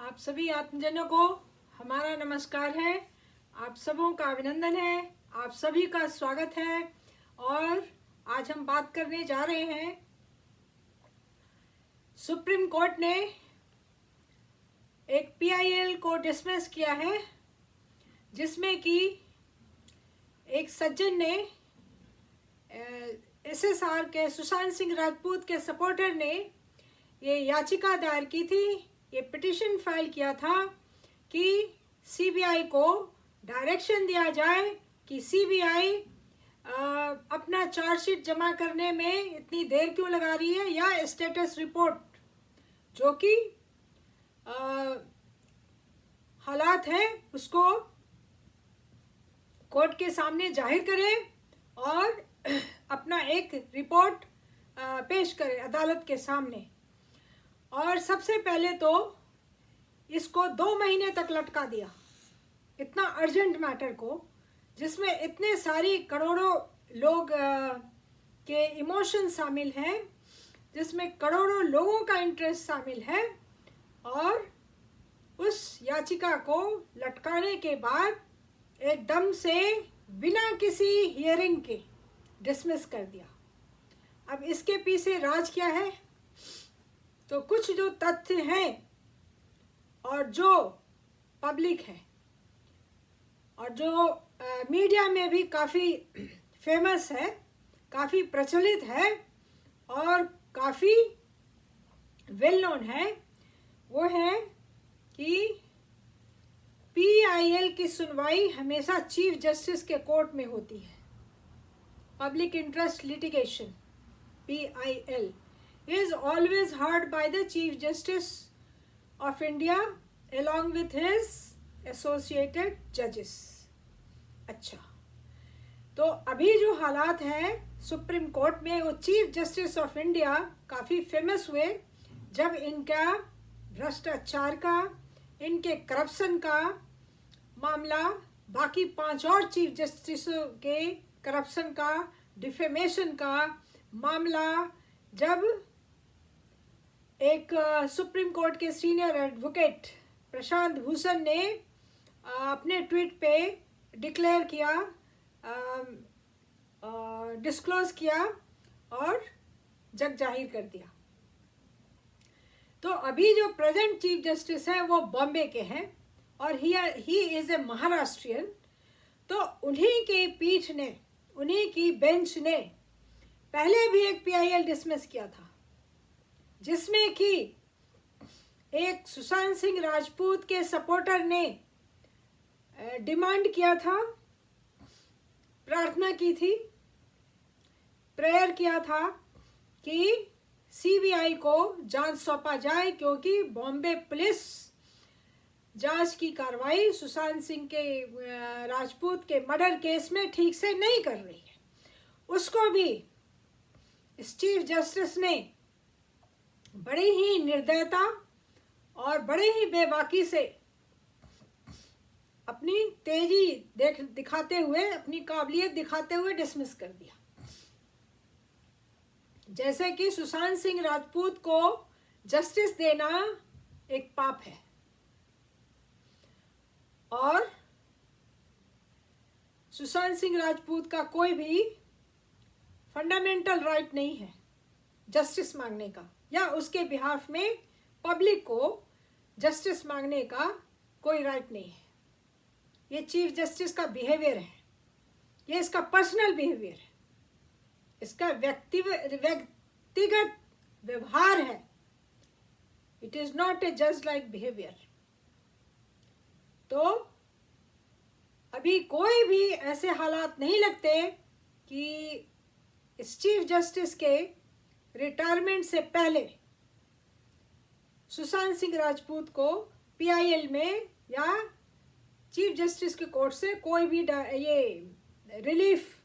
आप सभी आत्मजनों को हमारा नमस्कार है। आप सबों का अभिनंदन है। आप सभी का स्वागत है। और आज हम बात करने जा रहे हैं, सुप्रीम कोर्ट ने एक पीआईएल को डिसमिस किया है, जिसमें कि एक सज्जन ने एसएसआर के सुशांत सिंह राजपूत के सपोर्टर ने ये याचिका दायर की थी, ये पिटीशन फाइल किया था कि सीबीआई को डायरेक्शन दिया जाए कि सीबीआई अपना चार्जशीट जमा करने में इतनी देर क्यों लगा रही है, या स्टेटस रिपोर्ट जो कि हालात है उसको कोर्ट के सामने जाहिर करे और अपना एक रिपोर्ट पेश करे अदालत के सामने। और सबसे पहले तो इसको 2 महीने तक लटका दिया, इतना अर्जेंट मैटर को, जिसमें इतने सारी करोड़ों लोग के इमोशन शामिल हैं, जिसमें करोड़ों लोगों का इंटरेस्ट शामिल है। और उस याचिका को लटकाने के बाद एकदम से बिना किसी हियरिंग के डिसमिस कर दिया। अब इसके पीछे राज क्या है? तो कुछ जो तथ्य हैं और जो पब्लिक है और जो मीडिया में भी काफ़ी फेमस है, काफ़ी प्रचलित है और काफ़ी वेल नोन है, वो है कि पीआईएल की सुनवाई हमेशा चीफ जस्टिस के कोर्ट में होती है। Public interest litigation PIL is always heard by the Chief Justice of India along with his associated judges। अच्छा, तो अभी जो हालात हैं सुप्रीम कोर्ट में, वो चीफ जस्टिस ऑफ इंडिया काफ़ी फेमस हुए जब इनका भ्रष्टाचार का, इनके करप्शन का मामला बाकी 5 और चीफ जस्टिसों के करप्शन का, डिफेमेशन का मामला, जब एक सुप्रीम कोर्ट के सीनियर एडवोकेट प्रशांत भूषण ने अपने ट्वीट पे डिक्लेयर किया, डिस्क्लोज किया और जग जाहिर कर दिया। तो अभी जो प्रेजेंट चीफ जस्टिस है वो बॉम्बे के हैं और ही इज़ ए महाराष्ट्रियन। तो उन्हीं की पीठ ने, उन्हीं की बेंच ने पहले भी एक पीआईएल डिसमिस किया था, जिसमें कि एक सुशांत सिंह राजपूत के सपोर्टर ने डिमांड किया था, प्रार्थना की थी, प्रेयर किया था कि सीबीआई को जांच सौंपा जाए, क्योंकि बॉम्बे पुलिस जांच की कार्रवाई सुशांत सिंह के राजपूत के मर्डर केस में ठीक से नहीं कर रही है। उसको भी इस चीफ जस्टिस ने बड़ी ही निर्दयता और बड़े ही बेबाकी से अपनी तेजी दिखाते हुए, अपनी काबिलियत दिखाते हुए डिसमिस कर दिया। जैसे कि सुशांत सिंह राजपूत को जस्टिस देना एक पाप है और सुशांत सिंह राजपूत का कोई भी फंडामेंटल राइट नहीं है जस्टिस मांगने का, या उसके बिहाफ में पब्लिक को जस्टिस मांगने का कोई राइट नहीं है। ये चीफ जस्टिस का बिहेवियर है, ये इसका पर्सनल बिहेवियर है, इसका व्यक्तिगत व्यवहार है। इट इज नॉट ए जज लाइक बिहेवियर। तो अभी कोई भी ऐसे हालात नहीं लगते कि इस चीफ जस्टिस के रिटायरमेंट से पहले सुशांत सिंह राजपूत को पीआईएल में या चीफ जस्टिस के कोर्ट से कोई भी ये रिलीफ,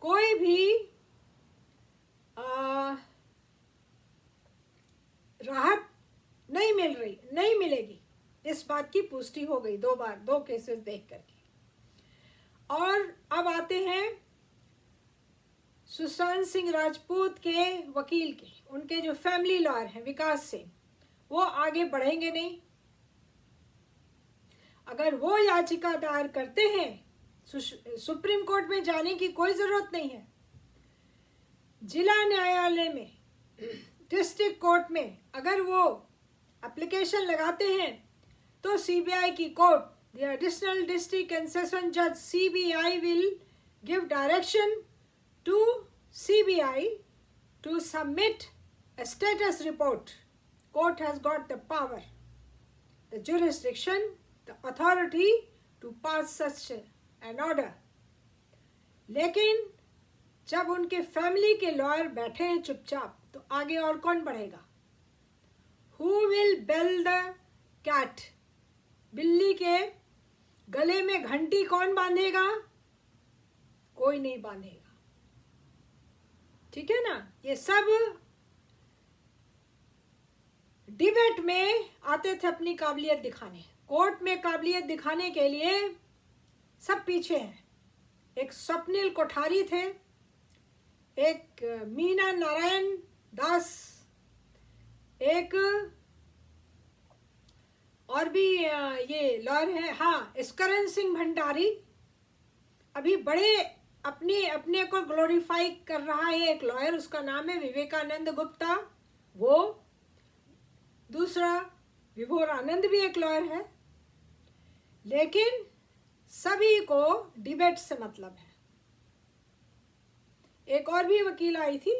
कोई भी राहत नहीं मिलेगी। इस बात की पुष्टि हो गई 2 बार, 2 केसेस देख करके। और अब आते हैं सुशांत सिंह राजपूत के वकील के, उनके जो फैमिली लॉयर हैं विकास सिंह, वो आगे बढ़ेंगे नहीं, अगर वो याचिका दायर करते हैं, सुप्रीम कोर्ट में जाने की कोई ज़रूरत नहीं है। जिला न्यायालय में, डिस्ट्रिक्ट कोर्ट में अगर वो एप्लीकेशन लगाते हैं तो सीबीआई की court, the additional district and session जज CBI will give direction to CBI to submit a status report. Court has got the power, the jurisdiction, the authority to pass such an order. लेकिन जब उनके family के lawyer बैठे हैं चुपचाप, तो आगे और कौन बढ़ेगा? Who will bell the cat? बिल्ली के गले में घंटी कौन बांधेगा? कोई नहीं बांधेगा। ठीक है ना? ये सब डिबेट में आते थे अपनी काबिलियत दिखाने। कोर्ट में काबिलियत दिखाने के लिए सब पीछे हैं। एक स्वप्निल कोठारी थे, एक मीना नारायण दास, एक और भी ये लॉयर है, हाँ, स्करण सिंह भंडारी। अभी बड़े अपने को ग्लोरीफाई कर रहा है एक लॉयर, उसका नाम है विवेकानंद गुप्ता। वो दूसरा विभोर आनंद भी एक लॉयर है। लेकिन सभी को डिबेट से मतलब है। एक और भी वकील आई थी,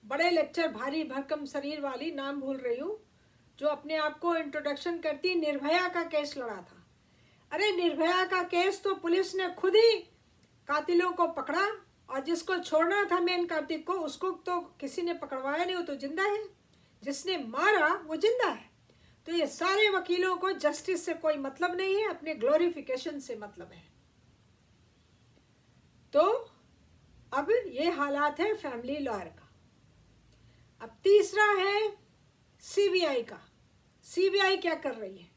बड़े लेक्चर, भारी भरकम शरीर वाली, नाम भूल रही हूँ, जो अपने आप को इंट्रोडक्शन करती, निर्भया का केस लड़ा था। अरे निर्भया का केस तो पुलिस ने खुद ही कातिलों को पकड़ा, और जिसको छोड़ना था मेन कार्तिक को, उसको तो किसी ने पकड़वाया नहीं, वो तो जिंदा है। जिसने मारा वो जिंदा है। तो ये सारे वकीलों को जस्टिस से कोई मतलब नहीं है, अपने ग्लोरिफिकेशन से मतलब है। तो अब ये हालात है फैमिली लॉयर का। अब तीसरा है सीबीआई का। सीबीआई क्या कर रही है?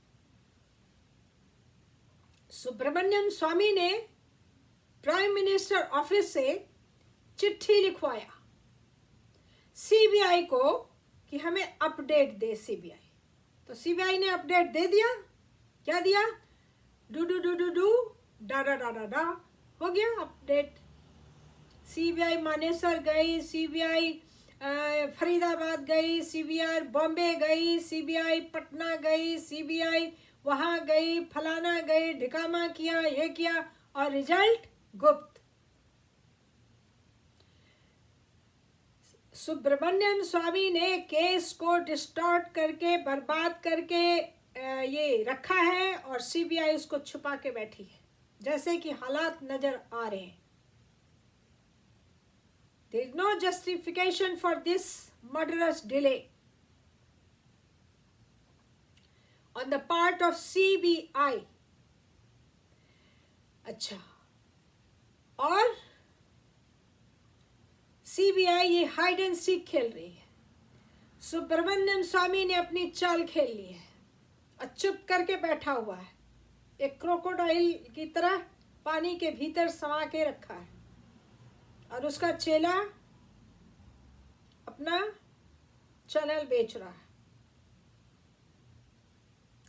सुब्रमण्यम स्वामी ने प्राइम मिनिस्टर ऑफिस से चिट्ठी लिखवाया सीबीआई को कि हमें अपडेट दे सीबीआई। तो सीबीआई ने अपडेट दे दिया। क्या दिया? Do do do do do डा डा डा डा डा, हो गया अपडेट। सीबीआई मानेसर गई, सीबीआई फरीदाबाद गई, सीबीआई बॉम्बे गई, सीबीआई पटना गई, सीबीआई वहां गई, फलाना गई, ढिकामा किया, ये किया, और रिजल्ट गुप्त। सुब्रमण्यम स्वामी ने केस को डिस्टॉर्ट करके, बर्बाद करके ये रखा है, और सीबीआई उसको छुपा के बैठी है, जैसे कि हालात नजर आ रहे हैं। There is no justification for this murderous delay on the part of CBI. अच्छा, और सीबीआई ये हाइड एंड सीक खेल रही है। सुब्रमण्यम स्वामी ने अपनी चाल खेल ली है और चुप करके बैठा हुआ है, एक क्रोकोडाइल की तरह पानी के भीतर समा के रखा है, और उसका चेला अपना चैनल बेच रहा है।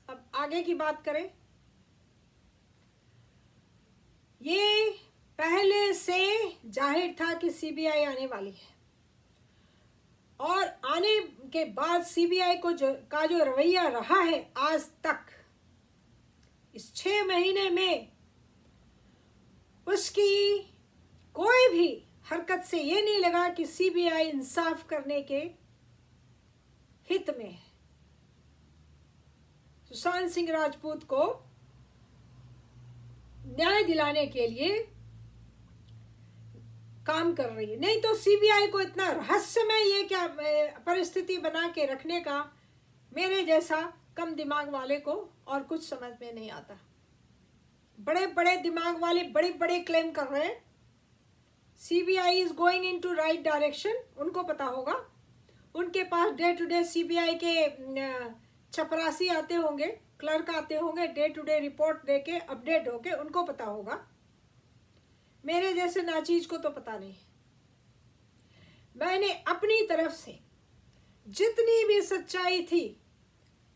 अब आगे की बात करें, ये पहले से जाहिर था कि सीबीआई आने वाली है, और आने के बाद सीबीआई को जो रवैया रहा है आज तक, इस 6 महीने में उसकी कोई भी हरकत से ये नहीं लगा कि सीबीआई इंसाफ करने के हित में है। सुशांत सिंह राजपूत को न्याय दिलाने के लिए काम कर रही है। नहीं तो सीबीआई को इतना रहस्यमय ये क्या परिस्थिति बना के रखने का मेरे जैसा कम दिमाग वाले को और कुछ समझ में नहीं आता। बड़े बड़े दिमाग वाले बड़े बड़े क्लेम कर रहे हैं CBI is going into right direction. उनको पता होगा, उनके पास डे टू डे सीबीआई के चपरासी आते होंगे, क्लर्क आते होंगे, डे टू डे रिपोर्ट देके अपडेट होके, उनको पता होगा। मेरे जैसे नाचीज को तो पता नहीं। मैंने अपनी तरफ से जितनी भी सच्चाई थी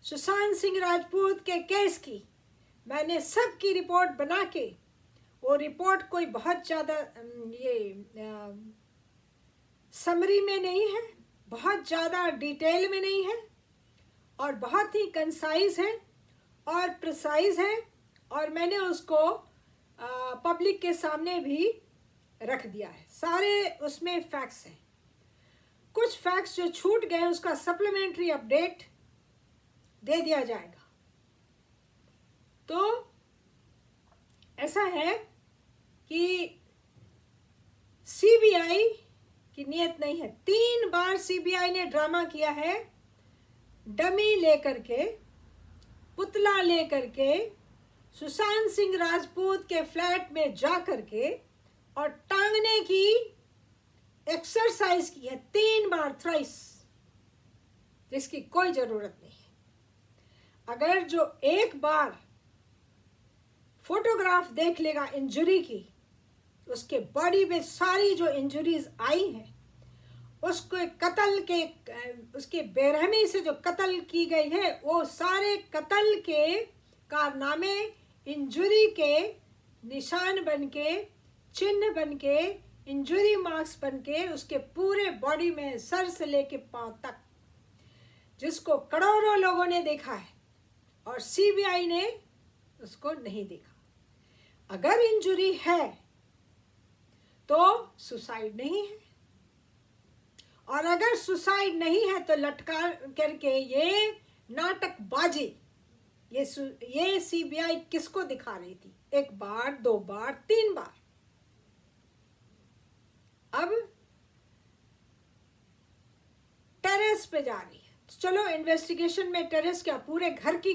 सुशांत सिंह राजपूत के केस की, मैंने सब की रिपोर्ट बना के, वो रिपोर्ट कोई बहुत ज़्यादा समरी में नहीं है, बहुत ज़्यादा डिटेल में नहीं है, और बहुत ही कंसाइज है और प्रिसाइज है, और मैंने उसको पब्लिक के सामने भी रख दिया है। सारे उसमें फैक्ट्स हैं। कुछ फैक्ट्स जो छूट गए उसका सप्लीमेंट्री अपडेट दे दिया जाएगा। तो ऐसा है कि सीबीआई की नीयत नहीं है। 3 बार सीबीआई ने ड्रामा किया है, डमी लेकर के, पुतला लेकर के, सुशांत सिंह राजपूत के फ्लैट में जा करके और टांगने की एक्सरसाइज की है 3 बार, थ्राइस, जिसकी कोई जरूरत नहीं है। अगर जो एक बार फोटोग्राफ देख लेगा इंजरी की, उसके बॉडी में सारी जो इंजरीज आई हैं, उसको कत्ल के, उसके बेरहमी से जो कत्ल की गई है, वो सारे कत्ल के कारनामे इंजरी के निशान बनके, चिन्ह बनके, इंजरी मार्क्स बनके उसके पूरे बॉडी में, सर से लेके पांव तक, जिसको करोड़ों लोगों ने देखा है और सीबीआई ने उसको नहीं देखा। अगर इंजरी है तो सुसाइड नहीं है, और अगर सुसाइड नहीं है तो लटका करके ये नाटकबाजी, ये सीबीआई किसको दिखा रही थी? 1 बार, 2 बार, 3 बार। अब टेरेस पे जा रही है। तो चलो इन्वेस्टिगेशन में टेरेस क्या, पूरे घर की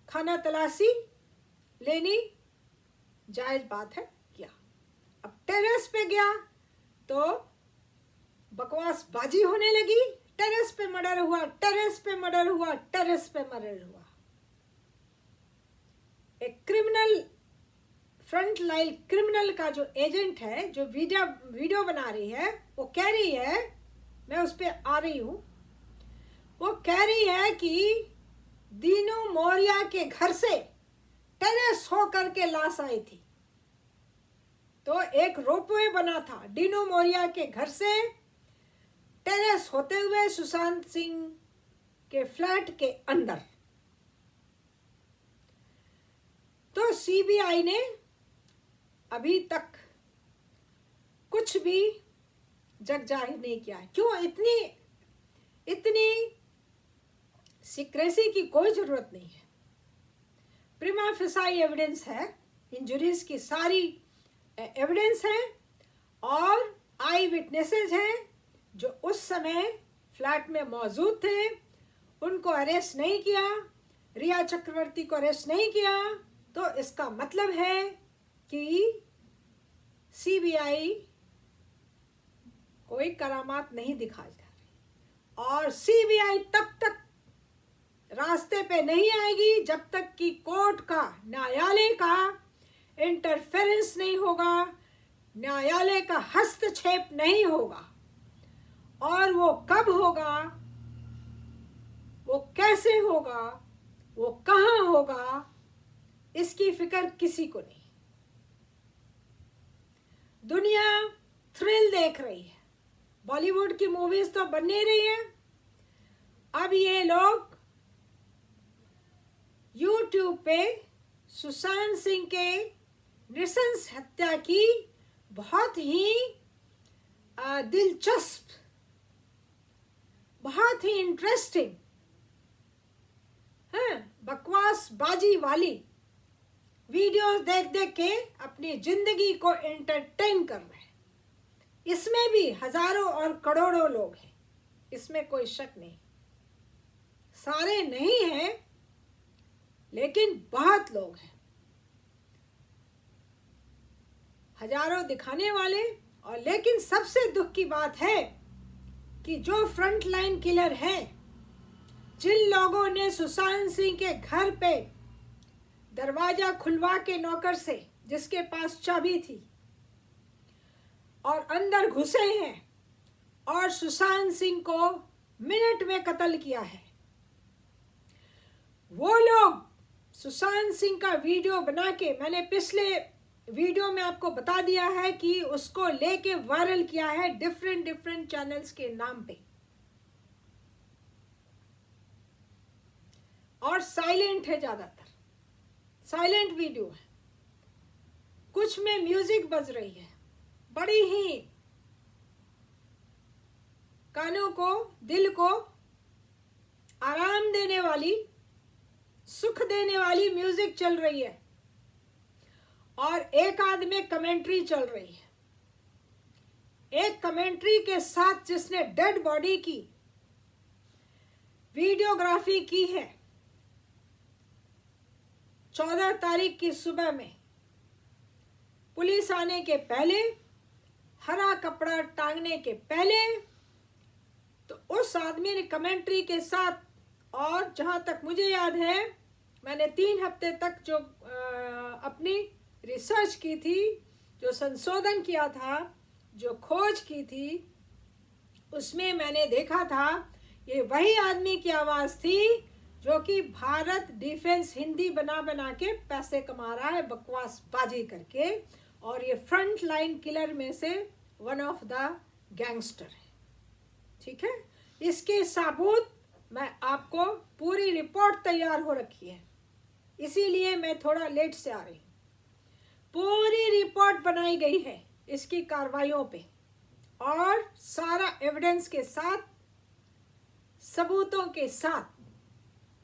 खाना तलाशी लेनी जायज बात है, क्या? अब टेरेस पे गया तो बकवास बाजी होने लगी। टेरेस पे मर्डर हुआ, टेरेस पे मर्डर हुआ, टेरेस पे मर्डर हुआ। एक क्रिमिनल, फ्रंट लाइन क्रिमिनल का जो एजेंट है, जो वीडियो बना रही है, वो कह रही है, मैं उस पर आ रही हूं, वो कह रही है कि दीनू मौर्य के घर से टेरेस होकर के लाश आई थी। तो एक रोपवे बना था दीनू मौर्य के घर से टेरेस होते हुए सुशांत सिंह के फ्लैट के अंदर। तो सीबीआई ने अभी तक कुछ भी जग जाहिर नहीं किया है। क्यों? इतनी सीक्रेसी की कोई जरूरत नहीं है। प्रिमा फेसाई एविडेंस है, इंजरीज की सारी एविडेंस है, और आई विटनेसेस हैं जो उस समय फ्लैट में मौजूद थे। उनको अरेस्ट नहीं किया, रिया चक्रवर्ती को अरेस्ट नहीं किया। तो इसका मतलब है कि सीबीआई कोई करामात नहीं दिखा जा रही, और सीबीआई तब तक रास्ते पे नहीं आएगी जब तक कि कोर्ट का, न्यायालय का इंटरफेरेंस नहीं होगा, न्यायालय का हस्तक्षेप नहीं होगा। और वो कब होगा, वो कैसे होगा, वो कहाँ होगा, इसकी फिक्र किसी को नहीं। दुनिया थ्रिल देख रही है। बॉलीवुड की मूवीज तो बन नहीं रही है। अब ये लोग यूट्यूब पे सुशांत सिंह के नृशंस हत्या की बहुत ही दिलचस्प, बहुत ही इंटरेस्टिंग, बकवास बाजी वाली वीडियोस देख देख के अपनी जिंदगी को एंटरटेन कर रहे हैं। इसमें भी हजारों और करोड़ों लोग हैं, इसमें कोई शक नहीं। सारे नहीं हैं, लेकिन बहुत लोग हैं, हजारों दिखाने वाले। और लेकिन सबसे दुख की बात है कि जो फ्रंट लाइन किलर हैं, जिन लोगों ने सुशांत सिंह के घर पे दरवाजा खुलवा के नौकर से, जिसके पास चाबी थी, और अंदर घुसे हैं और सुशांत सिंह को मिनट में कत्ल किया है, वो लोग सुशांत सिंह का वीडियो बना के मैंने पिछले वीडियो में आपको बता दिया है कि उसको लेके वायरल किया है डिफरेंट चैनल्स के नाम पे, और साइलेंट है, ज्यादातर साइलेंट वीडियो है। कुछ में म्यूजिक बज रही है, बड़ी ही कानों को, दिल को आराम देने वाली, सुख देने वाली म्यूजिक चल रही है, और एक आध में कमेंट्री चल रही है। एक कमेंट्री के साथ जिसने डेड बॉडी की वीडियोग्राफी की है 14 तारीख की सुबह में, पुलिस आने के पहले, हरा कपड़ा टांगने के पहले, तो उस आदमी ने कमेंट्री के साथ, और जहां तक मुझे याद है मैंने 3 हफ्ते तक जो अपनी रिसर्च की थी, जो संशोधन किया था, जो खोज की थी, उसमें मैंने देखा था ये वही आदमी की आवाज थी जो कि भारत डिफेंस हिंदी बना बना के पैसे कमा रहा है बकवास बाजी करके, और ये फ्रंट लाइन किलर में से वन ऑफ द गैंगस्टर है। ठीक है, इसके सबूत मैं आपको, पूरी रिपोर्ट तैयार हो रखी है, इसीलिए मैं थोड़ा लेट से आ रही हूँ। पूरी रिपोर्ट बनाई गई है इसकी कार्रवाइयों पे, और सारा एविडेंस के साथ, सबूतों के साथ,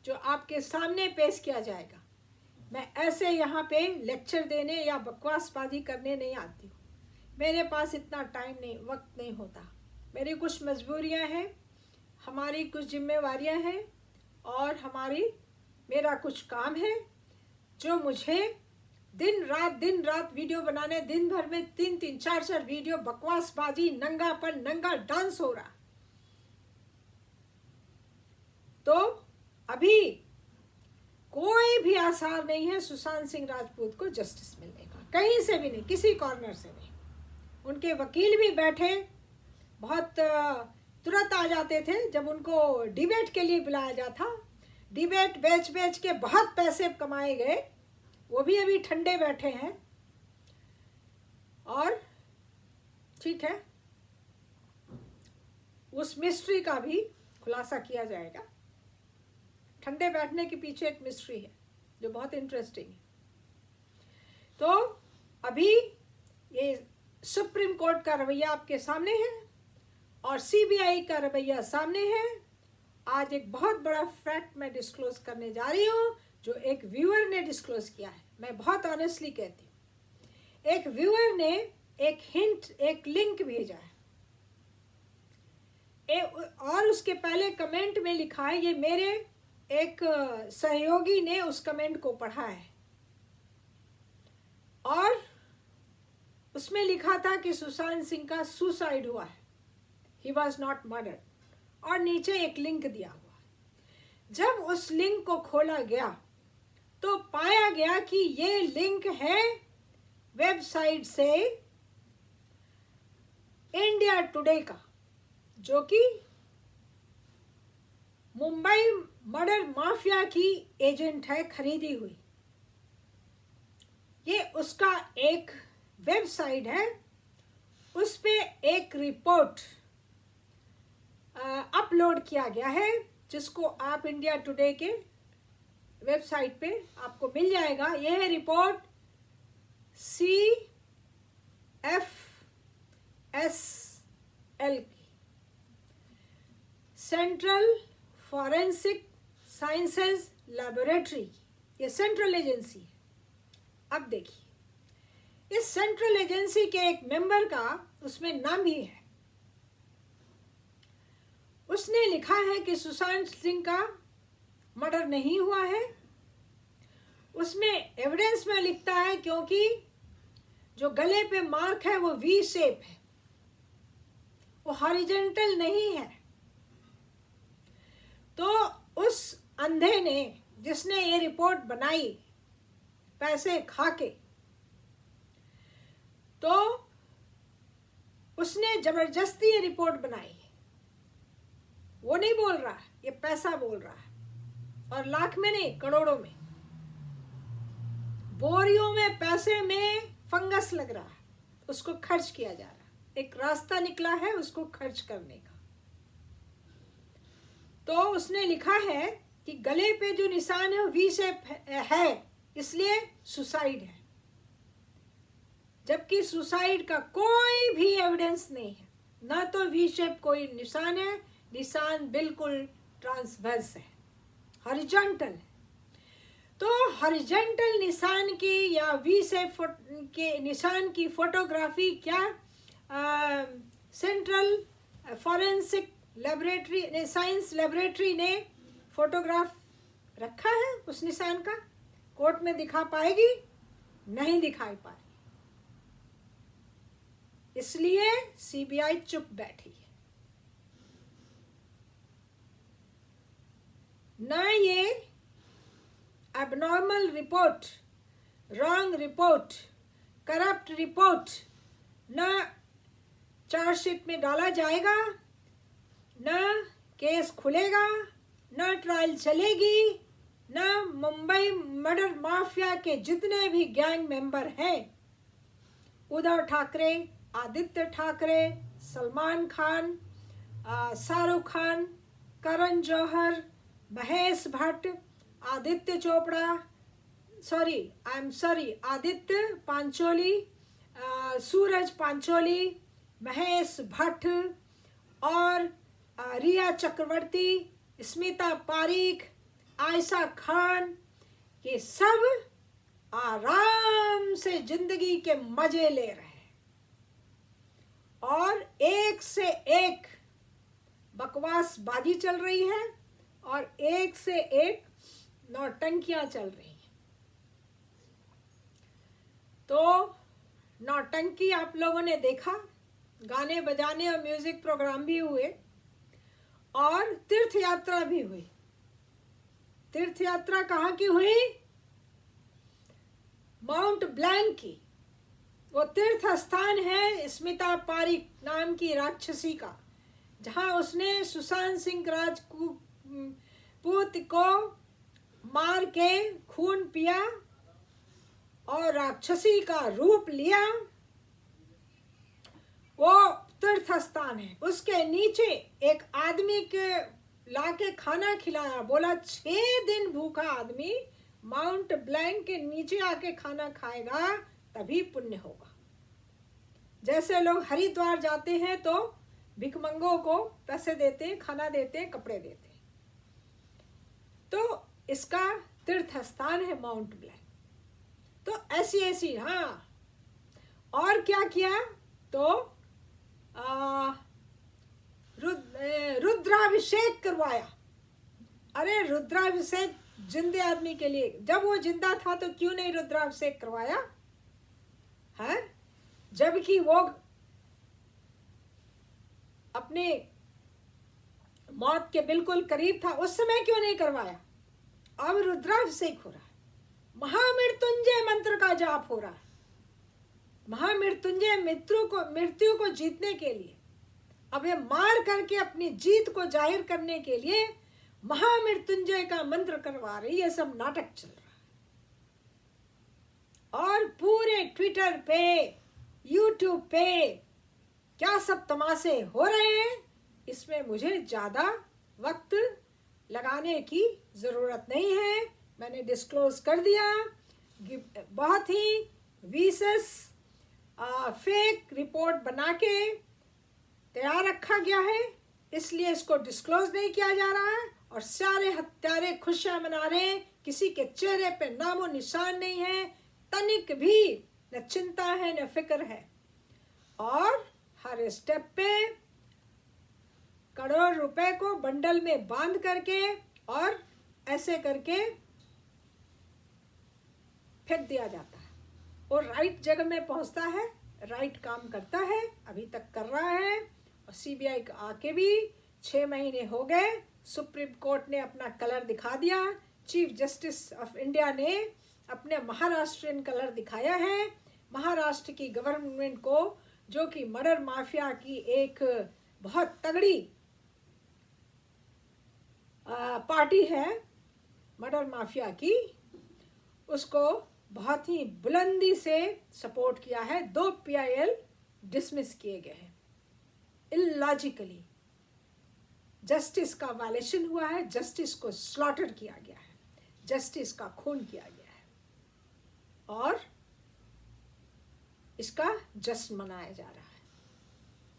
जो आपके सामने पेश किया जाएगा। मैं ऐसे यहाँ पे लेक्चर देने या बकवासबाजी करने नहीं आती हूँ, मेरे पास इतना टाइम नहीं, वक्त नहीं होता। मेरी कुछ मजबूरियाँ हैं, हमारी कुछ जिम्मेवारियाँ हैं, और मेरा कुछ काम है जो मुझे दिन रात वीडियो बनाने, दिन भर में 3 4 वीडियो बकवासबाजी, नंगापन, नंगा डांस हो रहा। तो अभी कोई भी आसार नहीं है सुशांत सिंह राजपूत को जस्टिस मिलने का, कहीं से भी नहीं, किसी कॉर्नर से नहीं। उनके वकील भी बैठे, बहुत तुरंत आ जाते थे जब उनको डिबेट के लिए बुलाया जाता। डिबेट बेच के बहुत पैसे कमाए गए, वो भी अभी ठंडे बैठे हैं। और ठीक है, उस मिस्ट्री का भी खुलासा किया जाएगा। ठंडे बैठने के पीछे एक मिस्ट्री है जो बहुत इंटरेस्टिंग है। तो अभी ये सुप्रीम कोर्ट का रवैया आपके सामने है, और सीबीआई का रवैया सामने है। आज एक बहुत बड़ा फैक्ट मैं डिस्क्लोज करने जा रही हूँ, जो एक व्यूअर ने डिस्क्लोज किया है। मैं बहुत ऑनेस्टली कहती हूँ, एक व्यूअर ने एक हिंट, एक लिंक भेजा है, और उसके पहले कमेंट में लिखा है, ये मेरे एक सहयोगी ने उस कमेंट को पढ़ा है, और उसमें लिखा था कि सुशांत सिंह का सुसाइड हुआ है, ही वॉज नॉट मर्डर्ड, और नीचे एक लिंक दिया हुआ है। जब उस लिंक को खोला गया तो पाया गया कि ये लिंक है वेबसाइट से इंडिया टुडे का, जो कि मुंबई मर्डर माफिया की एजेंट है, खरीदी हुई। ये उसका एक वेबसाइट है, उस पे एक रिपोर्ट अपलोड किया गया है, जिसको आप इंडिया टुडे के वेबसाइट पे आपको मिल जाएगा। यह है रिपोर्ट CFSL की, सेंट्रल फॉरेंसिक साइंसेज लैबोरेटरी की, ये सेंट्रल एजेंसी है। अब देखिए, इस सेंट्रल एजेंसी के एक मेंबर का उसमें नाम भी है। उसने लिखा है कि सुशांत सिंह का मर्डर नहीं हुआ है। उसमें एविडेंस में लिखता है, क्योंकि जो गले पे मार्क है वो वी शेप है, वो हॉरिजॉन्टल नहीं है। तो उस अंधे ने, जिसने ये रिपोर्ट बनाई पैसे खा के, तो उसने जबरदस्ती ये रिपोर्ट बनाई। वो नहीं बोल रहा, ये पैसा बोल रहा है, और लाख में नहीं, करोड़ों में। बोरियों में पैसे में फंगस लग रहा है, उसको खर्च किया जा रहा है। एक रास्ता निकला है उसको खर्च करने का। तो उसने लिखा है कि गले पे जो निशान है वी शेप है, इसलिए सुसाइड है, जबकि सुसाइड का कोई भी एविडेंस नहीं है। ना तो वी शेप कोई निशान है, निशान बिल्कुल ट्रांसवर्स है, हॉरिजॉन्टल है। तो हॉरिजॉन्टल निशान की या वी शेप के निशान की फोटोग्राफी क्या central forensic laboratory, science laboratory ने फोटोग्राफ रखा है उस निशान का, कोर्ट में दिखा पाएगी? नहीं दिखाई पाएगी, इसलिए सीबीआई चुप बैठी है। ना ये abnormal report, wrong report, corrupt report ना चार्जशीट में डाला जाएगा, ना केस खुलेगा, ना ट्रायल चलेगी, ना मुंबई मर्डर माफिया के जितने भी गैंग मेंबर हैं, उद्धव ठाकरे, आदित्य ठाकरे, सलमान खान, शाहरुख खान, करण जौहर, महेश भट्ट, आदित्य चोपड़ा, आदित्य पांचोली, सूरज पांचोली, महेश भट्ट और रिया चक्रवर्ती, स्मिता पारीक, आयशा खान, ये सब आराम से जिंदगी के मजे ले रहे हैं और एक से एक बकवासबाजी चल रही है और एक से एक नौटंकियां चल रही हैं। तो नौटंकी आप लोगों ने देखा, गाने बजाने और म्यूजिक प्रोग्राम भी हुए और तीर्थ यात्रा भी हुई। तीर्थ यात्रा कहाँ की हुई? माउंट ब्लैंक की। वो तीर्थ स्थान है स्मिता पारीक नाम की राक्षसी का, जहां उसने सुशांत सिंह राजपूत को मार के खून पिया और राक्षसी का रूप लिया। वो तीर्थ स्थान है। उसके नीचे एक आदमी के लाके खाना खिलाया, बोला 6 दिन भूखा आदमी माउंट ब्लैंक के नीचे आके खाना खाएगा तभी पुण्य होगा। जैसे लोग हरिद्वार जाते हैं तो भिखमंगों को पैसे देते, खाना देते, कपड़े देते, तो इसका तीर्थ स्थान है माउंट ब्लैंक। तो ऐसी हाँ, और क्या किया तो रुद्राभिषेक करवाया। अरे रुद्राभिषेक जिंदे आदमी के लिए, जब वो जिंदा था तो क्यों नहीं रुद्राभिषेक करवाया है? जबकि वो अपने मौत के बिल्कुल करीब था, उस समय क्यों नहीं करवाया? अब रुद्राभिषेक हो रहा है, महामृत्युंजय मंत्र का जाप हो रहा है। महामृत्युंजय मृत्यु को जीतने के लिए, अब ये मार करके अपनी जीत को जाहिर करने के लिए महामृत्युंजय का मंत्र करवा रही। ये सब नाटक चल रहा है और पूरे ट्विटर पे, यूट्यूब पे क्या सब तमाशे हो रहे हैं, इसमें मुझे ज्यादा वक्त लगाने की जरूरत नहीं है। मैंने डिस्क्लोज कर दिया। बहुत ही विशेष फेक रिपोर्ट बना के तैयार रखा गया है, इसलिए इसको डिस्क्लोज नहीं किया जा रहा है और सारे हत्यारे खुशियां मना रहे हैं। किसी के चेहरे पे नामो निशान नहीं है, तनिक भी न चिंता है न फिक्र है, और हर स्टेप पे करोड़ रुपए को बंडल में बांध करके और ऐसे करके फेंक दिया जाता है और राइट जगह में पहुंचता है, राइट काम करता है, अभी तक कर रहा है। और सीबीआई का आके भी 6 महीने हो गए, सुप्रीम कोर्ट ने अपना कलर दिखा दिया, चीफ जस्टिस ऑफ इंडिया ने अपने महाराष्ट्रियन कलर दिखाया है। महाराष्ट्र की गवर्नमेंट को, जो कि मर्डर माफिया की एक बहुत तगड़ी पार्टी है, मर्डर माफिया की, उसको बहुत ही बुलंदी से सपोर्ट किया है। 2 PIL डिसमिस किए गए हैं इलॉजिकली। जस्टिस का वायलेशन हुआ है, जस्टिस को स्लॉटर किया गया है, जस्टिस का खून किया गया है और इसका जश्न मनाया जा रहा है।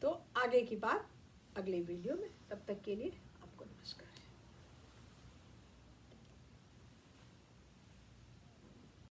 तो आगे की बात अगले वीडियो में, तब तक के लिए आपको नमस्कार।